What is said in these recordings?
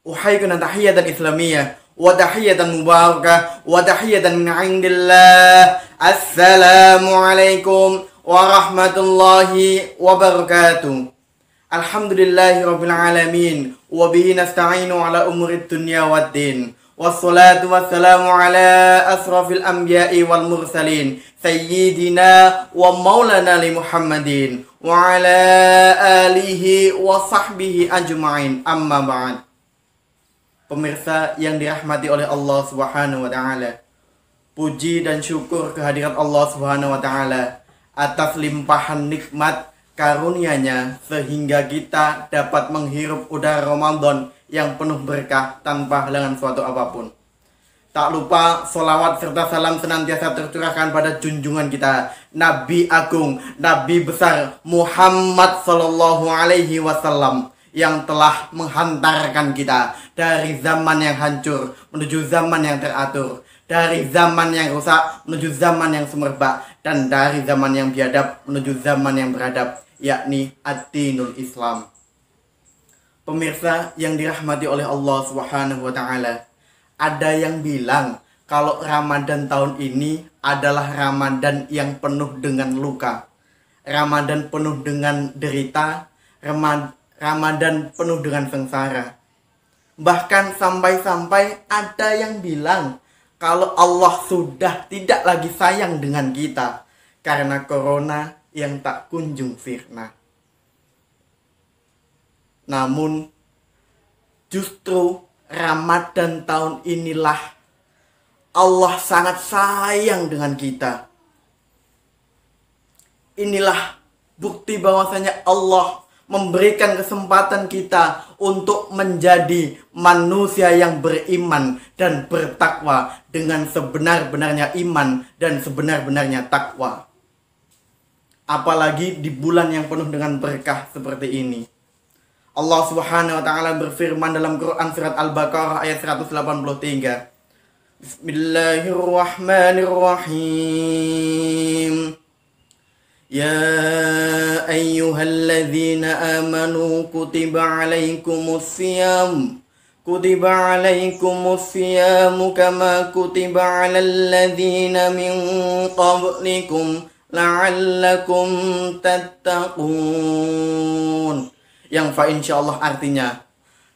Uhaykuna tahiyatan islamiyah wa tahiyatan mubarakah wa tahiyatan min indillah. Assalamualaikum warahmatullahi wabarakatuh. Alhamdulillahi rabbil alamin wa bihi nasta'inu ala umurid dunya waddin. Wassalatu wassalamu ala asrafil anbiya'i wal mursalin sayyidina wa maulana li Muhammadin wa ala alihi wa sahbihi ajma'in, amma ba'd. Pemirsa yang dirahmati oleh Allah Subhanahu wa taala, puji dan syukur kehadirat Allah Subhanahu wa taala atas limpahan nikmat karunia-Nya sehingga kita dapat menghirup udara Ramadan yang penuh berkah tanpa halangan suatu apapun. Tak lupa solawat serta salam senantiasa tercurahkan pada junjungan kita, Nabi Agung, Nabi besar Muhammad Sallallahu Alaihi Wasallam, yang telah menghantarkan kita dari zaman yang hancur menuju zaman yang teratur, dari zaman yang rusak menuju zaman yang semerbak, dan dari zaman yang biadab menuju zaman yang beradab, yakni ad-dinul Islam. Pemirsa yang dirahmati oleh Allah Subhanahu wa taala, ada yang bilang kalau Ramadan tahun ini adalah Ramadan yang penuh dengan luka, Ramadan penuh dengan derita, Ramadan penuh dengan sengsara. Bahkan sampai-sampai ada yang bilang kalau Allah sudah tidak lagi sayang dengan kita karena corona yang tak kunjung sirna. Namun justru Ramadan tahun inilah Allah sangat sayang dengan kita. Inilah bukti bahwasanya Allah memberikan kesempatan kita untuk menjadi manusia yang beriman dan bertakwa dengan sebenar-benarnya iman dan sebenar-benarnya takwa. Apalagi di bulan yang penuh dengan berkah seperti ini. Allah Subhanahu wa taala berfirman dalam Quran surat Al-Baqarah ayat 183. Bismillahirrahmanirrahim. Ya ayyuhalladzina amanu kutiba alaikumusiyam kama kutiba alal ladzina min qablikum la'allakum tattaqun. Yang insyaallah artinya,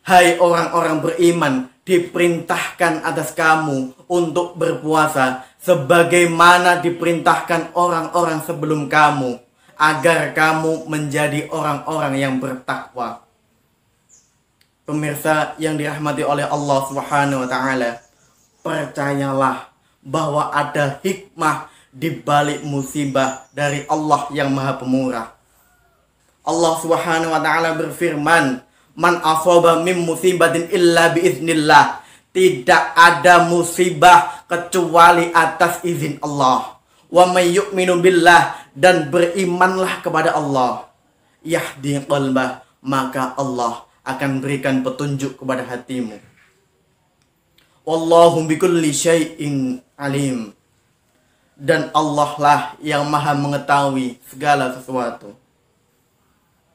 hai orang-orang beriman, diperintahkan atas kamu untuk berpuasa sebagaimana diperintahkan orang-orang sebelum kamu, agar kamu menjadi orang-orang yang bertakwa. Pemirsa yang dirahmati oleh Allah Subhanahu wa taala, percayalah bahwa ada hikmah di balik musibah dari Allah yang Maha Pemurah. Allah Subhanahu wa taala berfirman, "Man asaba min musibatin illa biiznillah." Tidak ada musibah kecuali atas izin Allah. Wa may yu'minu billah, dan berimanlah kepada Allah. Yahdi qalbah, maka Allah akan berikan petunjuk kepada hatimu. Wallahu bikulli syai'in alim. Dan Allah lah yang Maha mengetahui segala sesuatu.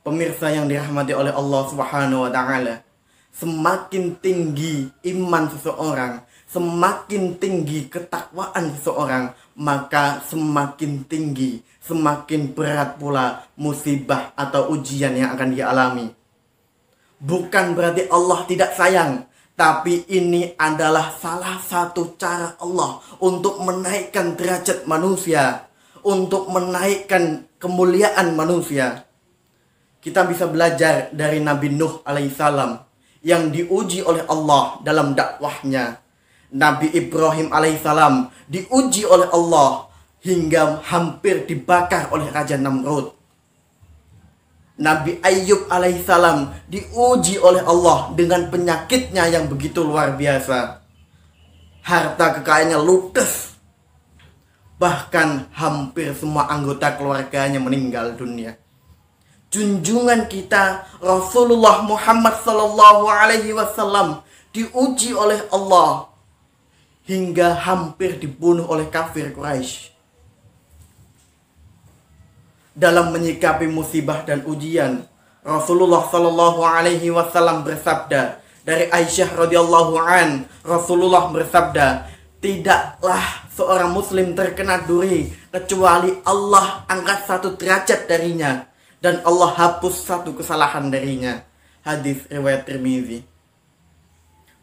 Pemirsa yang dirahmati oleh Allah Subhanahu wa taala, semakin tinggi iman seseorang, semakin tinggi ketakwaan seseorang, maka semakin tinggi, semakin berat pula musibah atau ujian yang akan dia alami. Bukan berarti Allah tidak sayang, tapi ini adalah salah satu cara Allah untuk menaikkan derajat manusia, untuk menaikkan kemuliaan manusia. Kita bisa belajar dari Nabi Nuh alaihissalam yang diuji oleh Allah dalam dakwahnya. Nabi Ibrahim alaihissalam diuji oleh Allah hingga hampir dibakar oleh Raja Namrud. Nabi Ayub alaihissalam diuji oleh Allah dengan penyakitnya yang begitu luar biasa. Harta kekayaannya ludes. Bahkan hampir semua anggota keluarganya meninggal dunia. Junjungan kita Rasulullah Muhammad Sallallahu Alaihi Wasallam diuji oleh Allah hingga hampir dibunuh oleh kafir Quraisy. Dalam menyikapi musibah dan ujian, Rasulullah Sallallahu Alaihi Wasallam bersabda, Dari Aisyah radhiyallahu an, Rasulullah bersabda, tidaklah seorang muslim terkena duri kecuali Allah angkat 1 derajat darinya dan Allah hapus 1 kesalahan darinya. Hadis riwayat Tirmizi.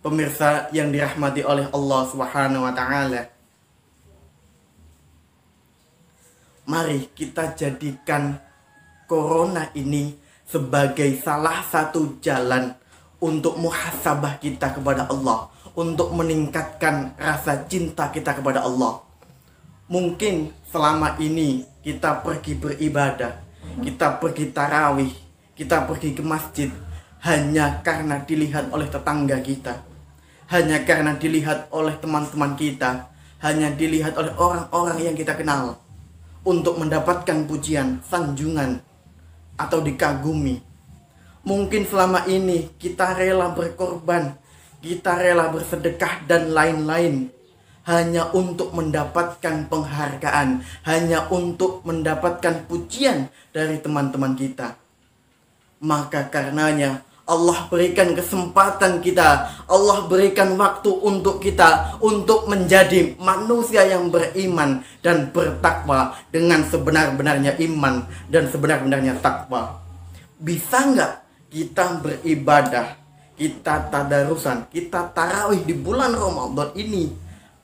Pemirsa yang dirahmati oleh Allah Subhanahu wa taala, mari kita jadikan corona ini sebagai salah satu jalan untuk muhasabah kita kepada Allah, untuk meningkatkan rasa cinta kita kepada Allah. Mungkin selama ini kita pergi beribadah, kita pergi tarawih, kita pergi ke masjid hanya karena dilihat oleh tetangga kita, hanya karena dilihat oleh teman-teman kita, hanya dilihat oleh orang-orang yang kita kenal, untuk mendapatkan pujian, sanjungan, atau dikagumi. Mungkin selama ini kita rela berkorban, kita rela bersedekah dan lain-lain hanya untuk mendapatkan penghargaan, hanya untuk mendapatkan pujian dari teman-teman kita. Maka karenanya Allah berikan kesempatan kita, Allah berikan waktu untuk kita untuk menjadi manusia yang beriman dan bertakwa dengan sebenar-benarnya iman dan sebenar-benarnya takwa. Bisa nggak kita beribadah, kita tadarusan, kita tarawih di bulan Ramadan ini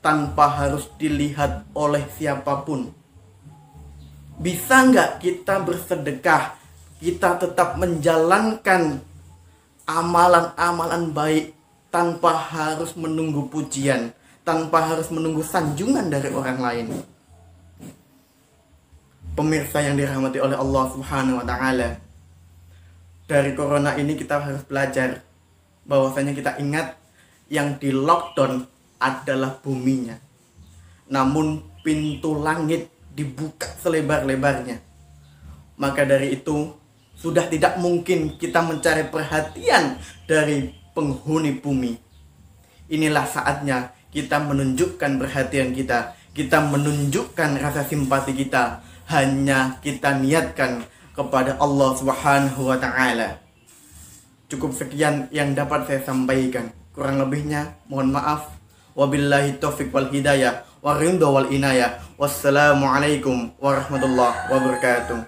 tanpa harus dilihat oleh siapapun? Bisa nggak kita bersedekah, kita tetap menjalankan amalan-amalan baik tanpa harus menunggu pujian, tanpa harus menunggu sanjungan dari orang lain? Pemirsa yang dirahmati oleh Allah Subhanahu wa taala, dari corona ini kita harus belajar bahwasanya kita ingat yang di lockdown adalah buminya, namun pintu langit dibuka selebar-lebarnya. Maka dari itu sudah tidak mungkin kita mencari perhatian dari penghuni bumi. Inilah saatnya kita menunjukkan perhatian kita, kita menunjukkan rasa simpati kita, hanya kita niatkan kepada Allah Subhanahu wa taala. Cukup sekian yang dapat saya sampaikan. Kurang lebihnya mohon maaf. Wabillahi taufiq wal hidayah wa ridha wal inayah. Wassalamualaikum warahmatullahi wabarakatuh.